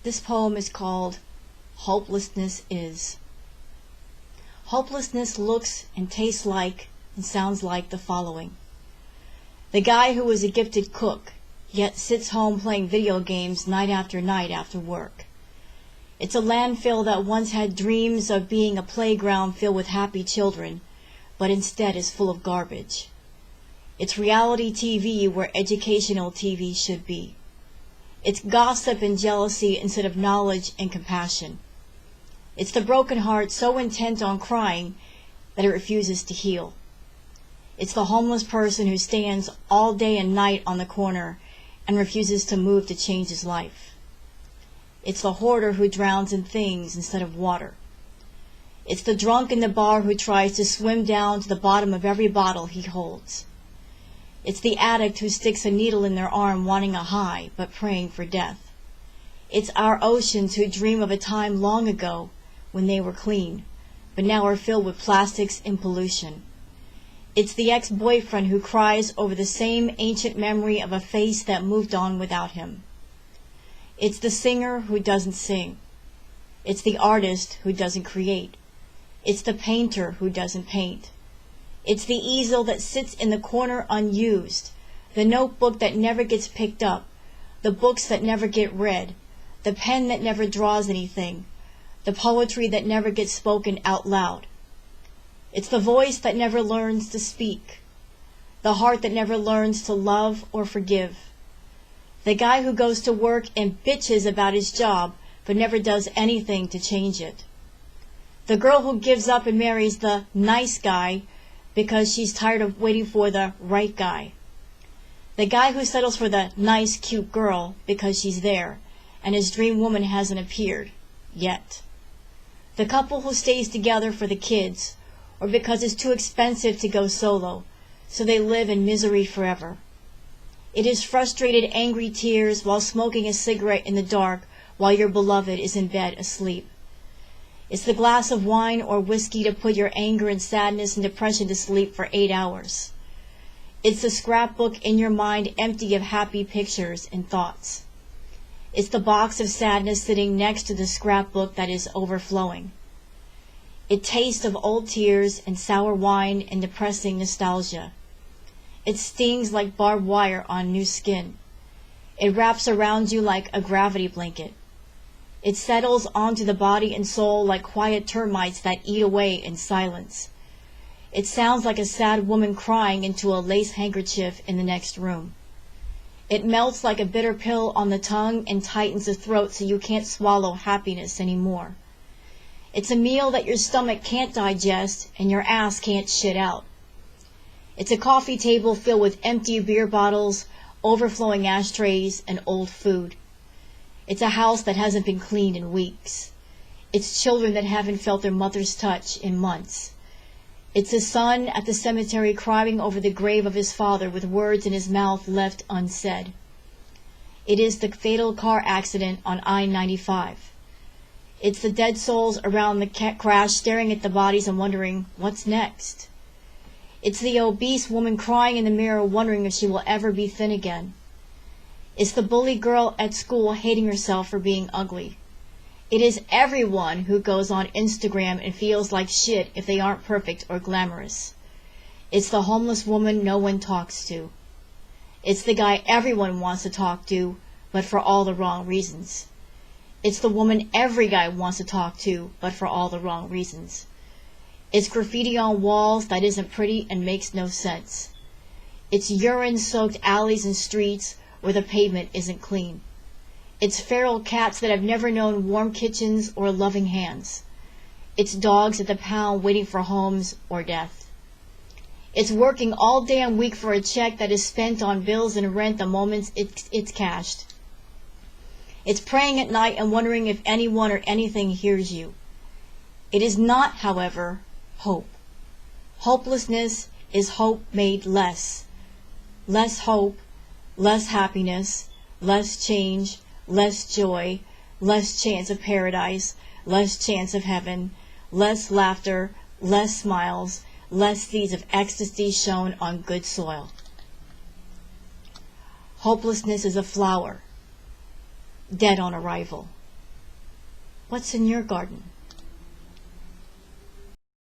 This poem is called Hopelessness Is. Hopelessness looks and tastes like and sounds like the following. The guy who is a gifted cook, yet sits home playing video games night after work. It's a landfill that once had dreams of being a playground filled with happy children, but instead is full of garbage. It's reality TV where educational TV should be. It's gossip and jealousy instead of knowledge and compassion. It's the broken heart so intent on crying that it refuses to heal. It's the homeless person who stands all day and night on the corner and refuses to move to change his life. It's the hoarder who drowns in things instead of water. It's the drunk in the bar who tries to swim down to the bottom of every bottle he holds. It's the addict who sticks a needle in their arm wanting a high but praying for death. It's our oceans who dream of a time long ago when they were clean, but now are filled with plastics and pollution. It's the ex-boyfriend who cries over the same ancient memory of a face that moved on without him. It's the singer who doesn't sing. It's the artist who doesn't create. It's the painter who doesn't paint. It's the easel that sits in the corner unused, the notebook that never gets picked up, the books that never get read, the pen that never draws anything, the poetry that never gets spoken out loud. It's the voice that never learns to speak, the heart that never learns to love or forgive, the guy who goes to work and bitches about his job but never does anything to change it, the girl who gives up and marries the nice guy because she's tired of waiting for the right guy, the guy who settles for the nice, cute girl because she's there and his dream woman hasn't appeared yet, the couple who stays together for the kids or because it's too expensive to go solo, so they live in misery forever. It is frustrated, angry tears while smoking a cigarette in the dark while your beloved is in bed asleep. It's the glass of wine or whiskey to put your anger and sadness and depression to sleep for 8 hours. It's the scrapbook in your mind empty of happy pictures and thoughts. It's the box of sadness sitting next to the scrapbook that is overflowing. It tastes of old tears and sour wine and depressing nostalgia. It stings like barbed wire on new skin. It wraps around you like a gravity blanket. It settles onto the body and soul like quiet termites that eat away in silence. It sounds like a sad woman crying into a lace handkerchief in the next room. It melts like a bitter pill on the tongue and tightens the throat so you can't swallow happiness anymore. It's a meal that your stomach can't digest and your ass can't shit out. It's a coffee table filled with empty beer bottles, overflowing ashtrays, and old food. It's a house that hasn't been cleaned in weeks. It's children that haven't felt their mother's touch in months. It's a son at the cemetery crying over the grave of his father with words in his mouth left unsaid. It is the fatal car accident on I-95. It's the dead souls around the crash staring at the bodies and wondering, what's next? It's the obese woman crying in the mirror wondering if she will ever be thin again. It's the bully girl at school hating herself for being ugly. It is everyone who goes on Instagram and feels like shit if they aren't perfect or glamorous. It's the homeless woman no one talks to. It's the guy everyone wants to talk to, but for all the wrong reasons. It's the woman every guy wants to talk to, but for all the wrong reasons. It's graffiti on walls that isn't pretty and makes no sense. It's urine-soaked alleys and streets where the pavement isn't clean. It's feral cats that have never known warm kitchens or loving hands. It's dogs at the pound waiting for homes or death. It's working all damn week for a check that is spent on bills and rent the moment it's cashed. It's praying at night and wondering if anyone or anything hears you. It is not, however, hope. Hopelessness is hope made less. Less hope, less happiness, less change, less joy, less chance of paradise, less chance of heaven, less laughter, less smiles, less seeds of ecstasy sown on good soil. Hopelessness is a flower, dead on arrival. What's in your garden?